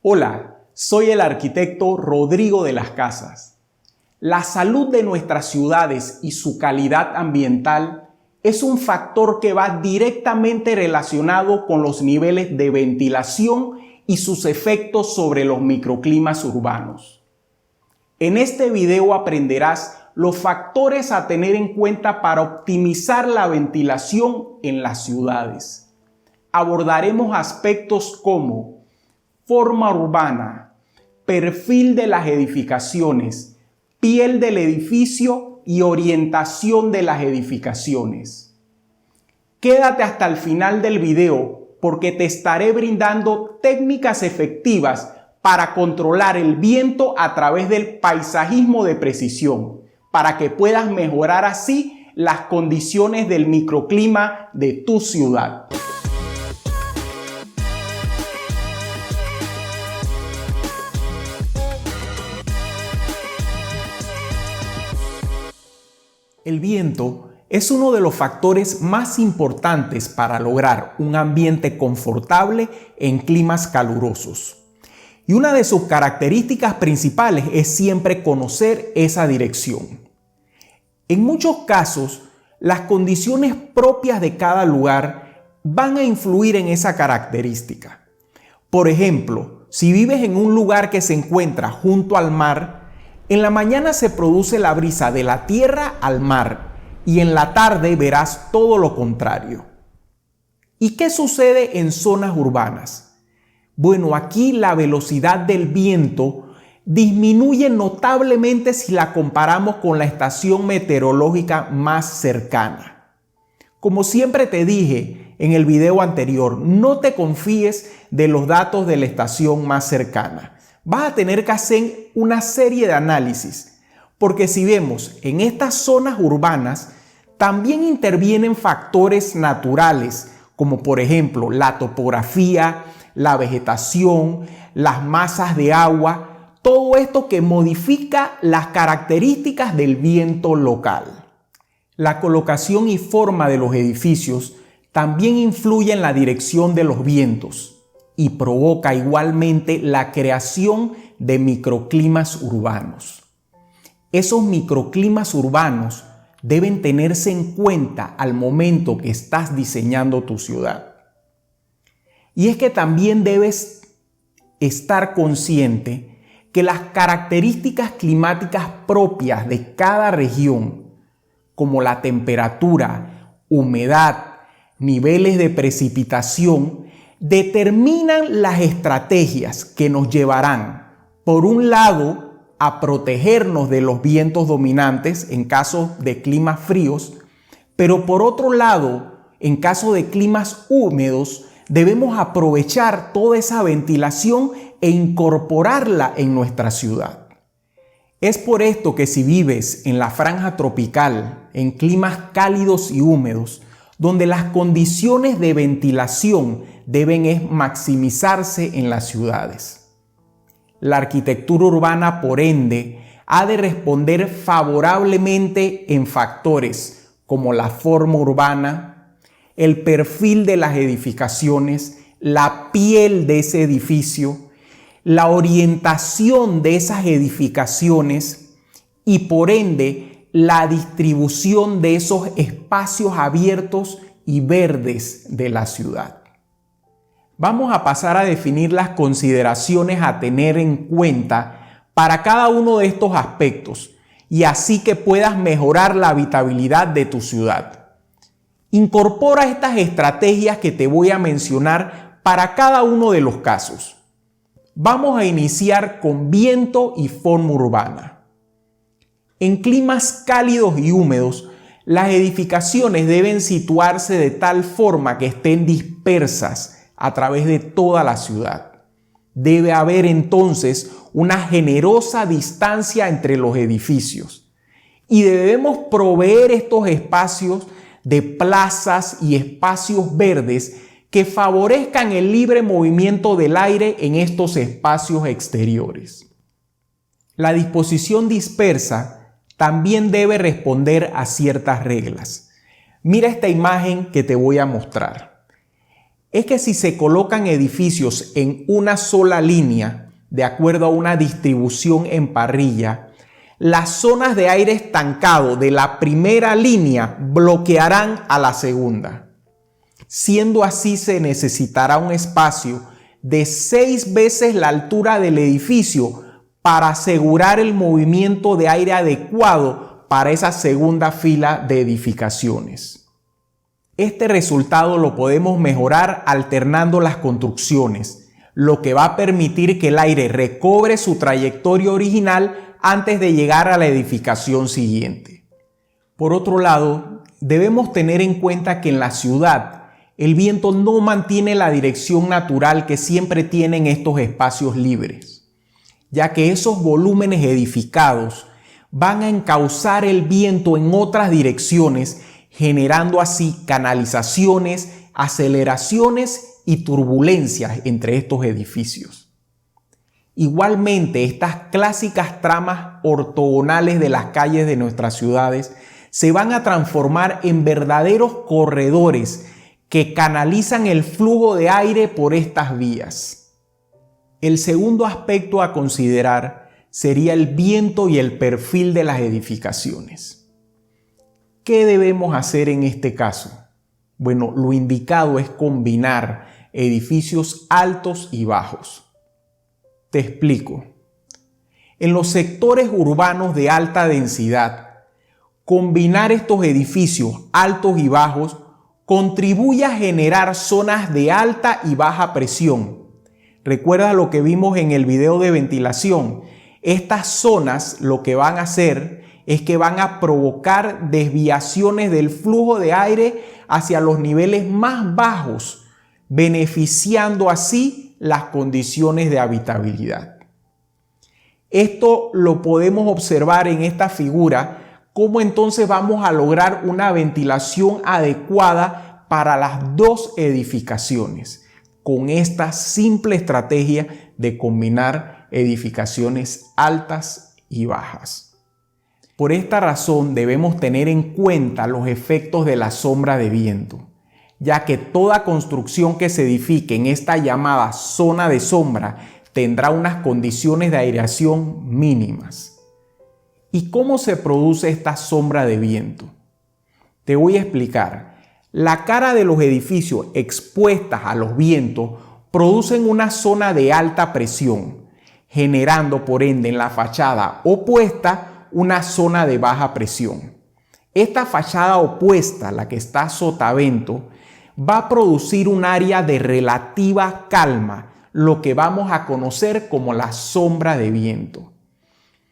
Hola, soy el arquitecto Rodrigo de las Casas. La salud de nuestras ciudades y su calidad ambiental es un factor que va directamente relacionado con los niveles de ventilación y sus efectos sobre los microclimas urbanos. En este video aprenderás los factores a tener en cuenta para optimizar la ventilación en las ciudades. Abordaremos aspectos como forma urbana, perfil de las edificaciones, piel del edificio y orientación de las edificaciones. Quédate hasta el final del video porque te estaré brindando técnicas efectivas para controlar el viento a través del paisajismo de precisión, para que puedas mejorar así las condiciones del microclima de tu ciudad. El viento es uno de los factores más importantes para lograr un ambiente confortable en climas calurosos. Y una de sus características principales es siempre conocer esa dirección. En muchos casos, las condiciones propias de cada lugar van a influir en esa característica. Por ejemplo, si vives en un lugar que se encuentra junto al mar, en la mañana se produce la brisa de la tierra al mar y en la tarde verás todo lo contrario. ¿Y qué sucede en zonas urbanas? Bueno, aquí la velocidad del viento disminuye notablemente si la comparamos con la estación meteorológica más cercana. Como siempre te dije en el video anterior, no te confíes de los datos de la estación más cercana. Vas a tener que hacer una serie de análisis, porque si vemos en estas zonas urbanas, también intervienen factores naturales, como por ejemplo la topografía, la vegetación, las masas de agua, todo esto que modifica las características del viento local. La colocación y forma de los edificios también influye en la dirección de los vientos y provoca igualmente la creación de microclimas urbanos. Esos microclimas urbanos deben tenerse en cuenta al momento que estás diseñando tu ciudad. Y es que también debes estar consciente que las características climáticas propias de cada región, como la temperatura, humedad, niveles de precipitación, determinan las estrategias que nos llevarán, por un lado, a protegernos de los vientos dominantes en caso de climas fríos, pero por otro lado, en caso de climas húmedos, debemos aprovechar toda esa ventilación e incorporarla en nuestra ciudad. Es por esto que si vives en la franja tropical, en climas cálidos y húmedos, donde las condiciones de ventilación deben maximizarse en las ciudades. La arquitectura urbana, por ende, ha de responder favorablemente en factores como la forma urbana, el perfil de las edificaciones, la piel de ese edificio, la orientación de esas edificaciones y, por ende, la distribución de esos espacios abiertos y verdes de la ciudad. Vamos a pasar a definir las consideraciones a tener en cuenta para cada uno de estos aspectos y así que puedas mejorar la habitabilidad de tu ciudad. Incorpora estas estrategias que te voy a mencionar para cada uno de los casos. Vamos a iniciar con viento y forma urbana. En climas cálidos y húmedos, las edificaciones deben situarse de tal forma que estén dispersas a través de toda la ciudad. Debe haber entonces una generosa distancia entre los edificios y debemos proveer estos espacios de plazas y espacios verdes que favorezcan el libre movimiento del aire en estos espacios exteriores. La disposición dispersa también debe responder a ciertas reglas. Mira esta imagen que te voy a mostrar. es que si se colocan edificios en una sola línea, de acuerdo a una distribución en parrilla, las zonas de aire estancado de la primera línea bloquearán a la segunda. Siendo así, se necesitará un espacio de 6 veces la altura del edificio para asegurar el movimiento de aire adecuado para esa segunda fila de edificaciones. Este resultado lo podemos mejorar alternando las construcciones, lo que va a permitir que el aire recobre su trayectoria original antes de llegar a la edificación siguiente. Por otro lado, debemos tener en cuenta que en la ciudad el viento no mantiene la dirección natural que siempre tienen estos espacios libres, ya que esos volúmenes edificados van a encauzar el viento en otras direcciones, generando así canalizaciones, aceleraciones y turbulencias entre estos edificios. Igualmente, estas clásicas tramas ortogonales de las calles de nuestras ciudades se van a transformar en verdaderos corredores que canalizan el flujo de aire por estas vías. El segundo aspecto a considerar sería el viento y el perfil de las edificaciones. ¿Qué debemos hacer en este caso? Bueno, lo indicado es combinar edificios altos y bajos. Te explico. En los sectores urbanos de alta densidad, combinar estos edificios altos y bajos contribuye a generar zonas de alta y baja presión. Recuerda lo que vimos en el video de ventilación. Estas zonas lo que van a hacer es que van a provocar desviaciones del flujo de aire hacia los niveles más bajos, beneficiando así las condiciones de habitabilidad. Esto lo podemos observar en esta figura, cómo entonces vamos a lograr una ventilación adecuada para las dos edificaciones, con esta simple estrategia de combinar edificaciones altas y bajas. Por esta razón debemos tener en cuenta los efectos de la sombra de viento, ya que toda construcción que se edifique en esta llamada zona de sombra tendrá unas condiciones de aireación mínimas. ¿Y cómo se produce esta sombra de viento? Te voy a explicar. La cara de los edificios expuestas a los vientos producen una zona de alta presión, generando por ende en la fachada opuesta una zona de baja presión. Esta fachada opuesta, la que está a sotavento, va a producir un área de relativa calma, lo que vamos a conocer como la sombra de viento.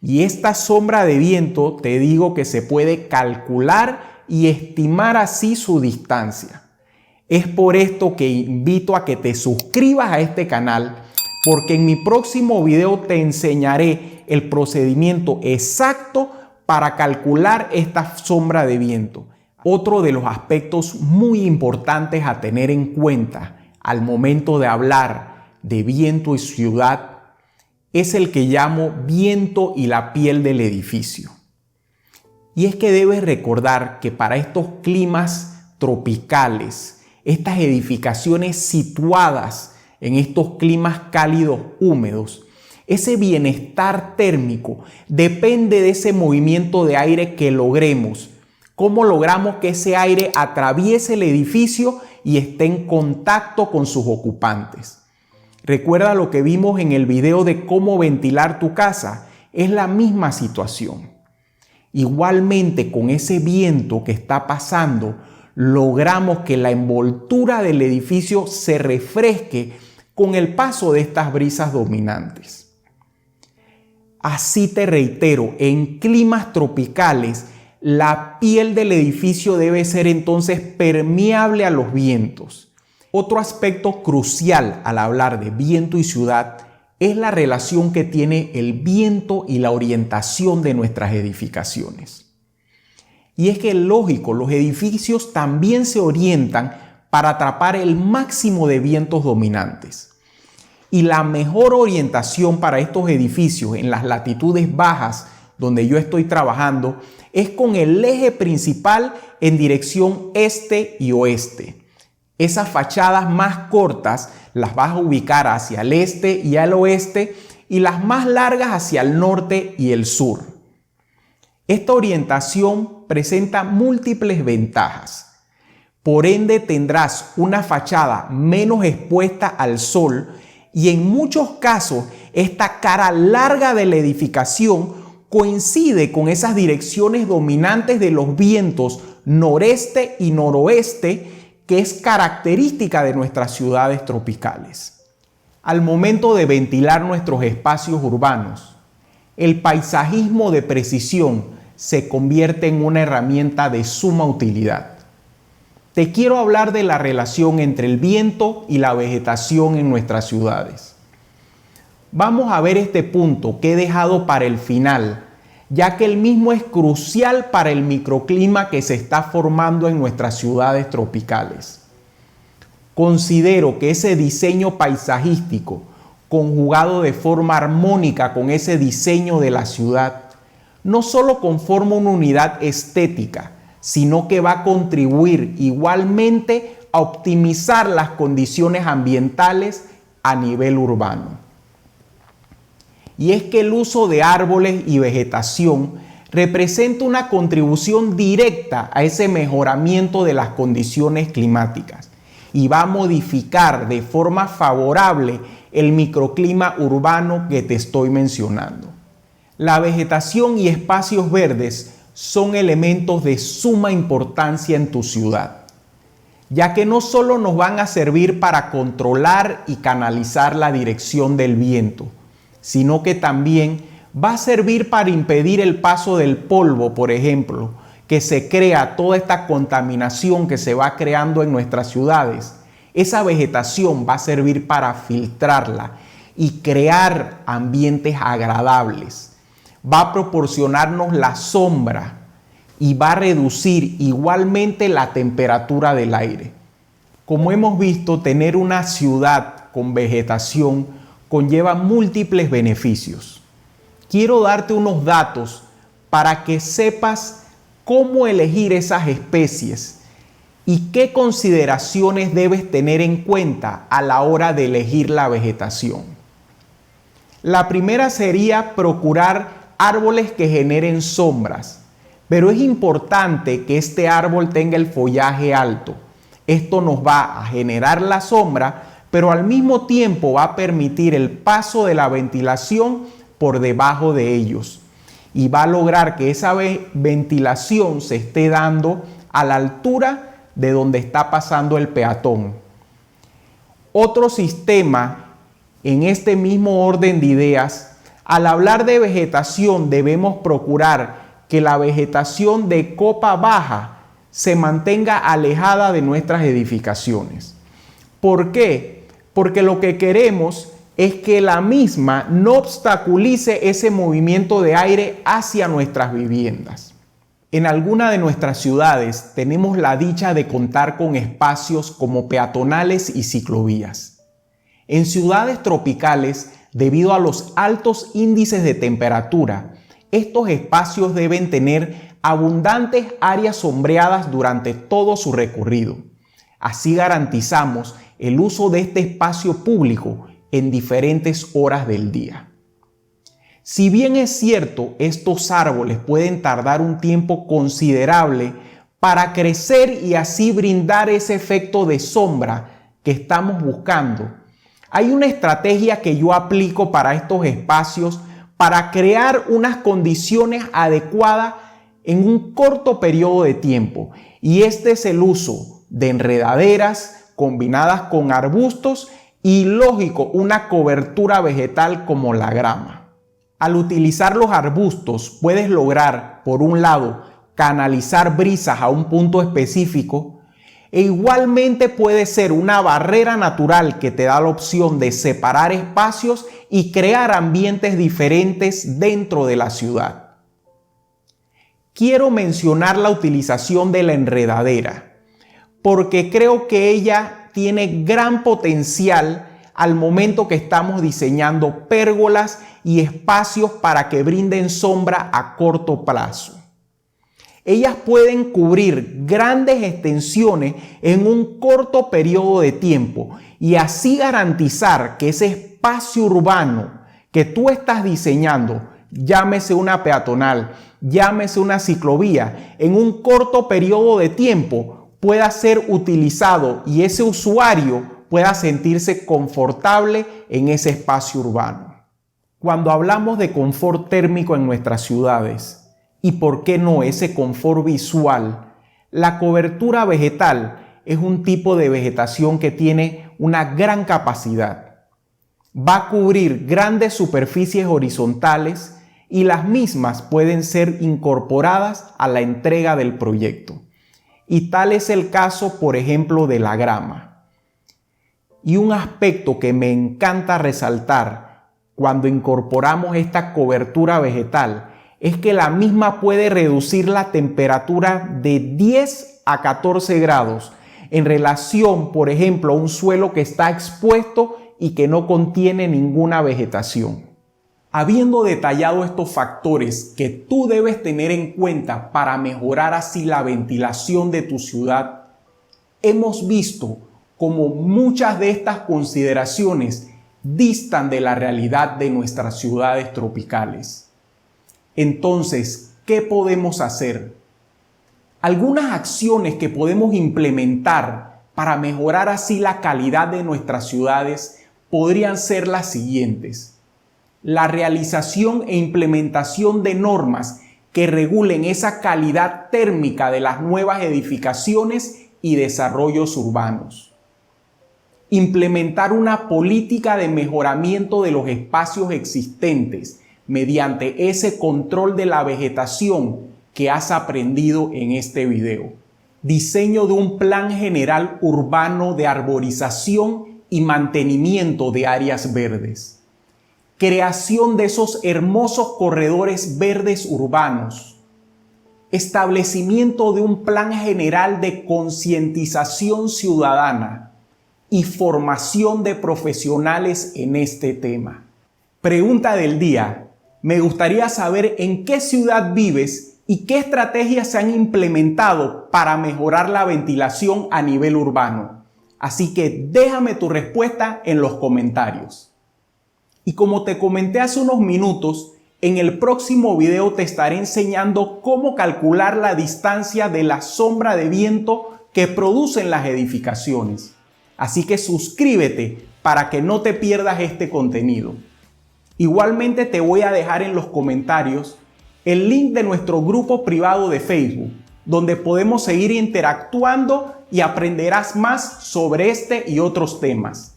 Y esta sombra de viento te digo que se puede calcular y estimar así su distancia. Es por esto que invito a que te suscribas a este canal, porque en mi próximo video te enseñaré el procedimiento exacto para calcular esta sombra de viento. Otro de los aspectos muy importantes a tener en cuenta al momento de hablar de viento y ciudad es el que llamo viento y la piel del edificio. Y es que debes recordar que para estos climas tropicales, estas edificaciones situadas en estos climas cálidos húmedos, ese bienestar térmico depende de ese movimiento de aire que logremos. ¿Cómo logramos que ese aire atraviese el edificio y esté en contacto con sus ocupantes? Recuerda lo que vimos en el video de cómo ventilar tu casa. Es la misma situación. Igualmente, con ese viento que está pasando, logramos que la envoltura del edificio se refresque con el paso de estas brisas dominantes. Así te reitero, en climas tropicales, la piel del edificio debe ser entonces permeable a los vientos. Otro aspecto crucial al hablar de viento y ciudad es la relación que tiene el viento y la orientación de nuestras edificaciones. Y es que, lógico, los edificios también se orientan para atrapar el máximo de vientos dominantes. Y la mejor orientación para estos edificios en las latitudes bajas donde yo estoy trabajando es con el eje principal en dirección este y oeste. Esas fachadas más cortas las vas a ubicar hacia el este y al oeste y las más largas hacia el norte y el sur. Esta orientación presenta múltiples ventajas. Por ende, tendrás una fachada menos expuesta al sol y en muchos casos esta cara larga de la edificación coincide con esas direcciones dominantes de los vientos noreste y noroeste que es característica de nuestras ciudades tropicales. Al momento de ventilar nuestros espacios urbanos, el paisajismo de precisión se convierte en una herramienta de suma utilidad. Te quiero hablar de la relación entre el viento y la vegetación en nuestras ciudades. Vamos a ver este punto que he dejado para el final, ya que el mismo es crucial para el microclima que se está formando en nuestras ciudades tropicales. Considero que ese diseño paisajístico, conjugado de forma armónica con ese diseño de la ciudad, no solo conforma una unidad estética, sino que va a contribuir igualmente a optimizar las condiciones ambientales a nivel urbano. Y es que el uso de árboles y vegetación representa una contribución directa a ese mejoramiento de las condiciones climáticas y va a modificar de forma favorable el microclima urbano que te estoy mencionando. La vegetación y espacios verdes son elementos de suma importancia en tu ciudad, ya que no solo nos van a servir para controlar y canalizar la dirección del viento, sino que también va a servir para impedir el paso del polvo, por ejemplo, que se crea toda esta contaminación que se va creando en nuestras ciudades. Esa vegetación va a servir para filtrarla y crear ambientes agradables. Va a proporcionarnos la sombra y va a reducir igualmente la temperatura del aire. Como hemos visto, tener una ciudad con vegetación conlleva múltiples beneficios. Quiero darte unos datos para que sepas cómo elegir esas especies y qué consideraciones debes tener en cuenta a la hora de elegir la vegetación. La primera sería procurar árboles que generen sombras, pero es importante que este árbol tenga el follaje alto. Esto nos va a generar la sombra, pero al mismo tiempo va a permitir el paso de la ventilación por debajo de ellos y va a lograr que esa ventilación se esté dando a la altura de donde está pasando el peatón. Otro sistema en este mismo orden de ideas, al hablar de vegetación debemos procurar que la vegetación de copa baja se mantenga alejada de nuestras edificaciones. ¿Por qué? Porque lo que queremos es que la misma no obstaculice ese movimiento de aire hacia nuestras viviendas. En alguna de nuestras ciudades tenemos la dicha de contar con espacios como peatonales y ciclovías. En ciudades tropicales, debido a los altos índices de temperatura, estos espacios deben tener abundantes áreas sombreadas durante todo su recorrido. Así garantizamos el uso de este espacio público en diferentes horas del día. Si bien es cierto, estos árboles pueden tardar un tiempo considerable para crecer y así brindar ese efecto de sombra que estamos buscando, hay una estrategia que yo aplico para estos espacios para crear unas condiciones adecuadas en un corto periodo de tiempo, y este es el uso de enredaderas combinadas con arbustos y, lógico, una cobertura vegetal como la grama. Al utilizar los arbustos puedes lograr, por un lado, canalizar brisas a un punto específico e igualmente puede ser una barrera natural que te da la opción de separar espacios y crear ambientes diferentes dentro de la ciudad. Quiero mencionar la utilización de la enredadera, porque creo que ella tiene gran potencial al momento que estamos diseñando pérgolas y espacios para que brinden sombra a corto plazo. Ellas pueden cubrir grandes extensiones en un corto periodo de tiempo y así garantizar que ese espacio urbano que tú estás diseñando, llámese una peatonal, llámese una ciclovía, en un corto periodo de tiempo pueda ser utilizado y ese usuario pueda sentirse confortable en ese espacio urbano. Cuando hablamos de confort térmico en nuestras ciudades, y por qué no ese confort visual, la cobertura vegetal es un tipo de vegetación que tiene una gran capacidad. Va a cubrir grandes superficies horizontales y las mismas pueden ser incorporadas a la entrega del proyecto. Y tal es el caso, por ejemplo, de la grama. Y un aspecto que me encanta resaltar cuando incorporamos esta cobertura vegetal es que la misma puede reducir la temperatura de 10 a 14 grados en relación, por ejemplo, a un suelo que está expuesto y que no contiene ninguna vegetación. Habiendo detallado estos factores que tú debes tener en cuenta para mejorar así la ventilación de tu ciudad, hemos visto cómo muchas de estas consideraciones distan de la realidad de nuestras ciudades tropicales. Entonces, ¿qué podemos hacer? Algunas acciones que podemos implementar para mejorar así la calidad de nuestras ciudades podrían ser las siguientes. La realización e implementación de normas que regulen esa calidad térmica de las nuevas edificaciones y desarrollos urbanos. Implementar una política de mejoramiento de los espacios existentes mediante ese control de la vegetación que has aprendido en este video. Diseño de un plan general urbano de arborización y mantenimiento de áreas verdes. Creación de esos hermosos corredores verdes urbanos. Establecimiento de un plan general de concientización ciudadana y formación de profesionales en este tema. Pregunta del día. Me gustaría saber en qué ciudad vives y qué estrategias se han implementado para mejorar la ventilación a nivel urbano. Así que déjame tu respuesta en los comentarios. Y como te comenté hace unos minutos, en el próximo video te estaré enseñando cómo calcular la distancia de la sombra de viento que producen las edificaciones. Así que suscríbete para que no te pierdas este contenido. Igualmente te voy a dejar en los comentarios el link de nuestro grupo privado de Facebook, donde podemos seguir interactuando y aprenderás más sobre este y otros temas.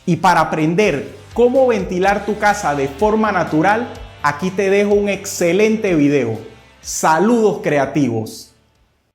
Y para aprender cómo ventilar tu casa de forma natural, aquí te dejo un excelente video. ¡Saludos creativos!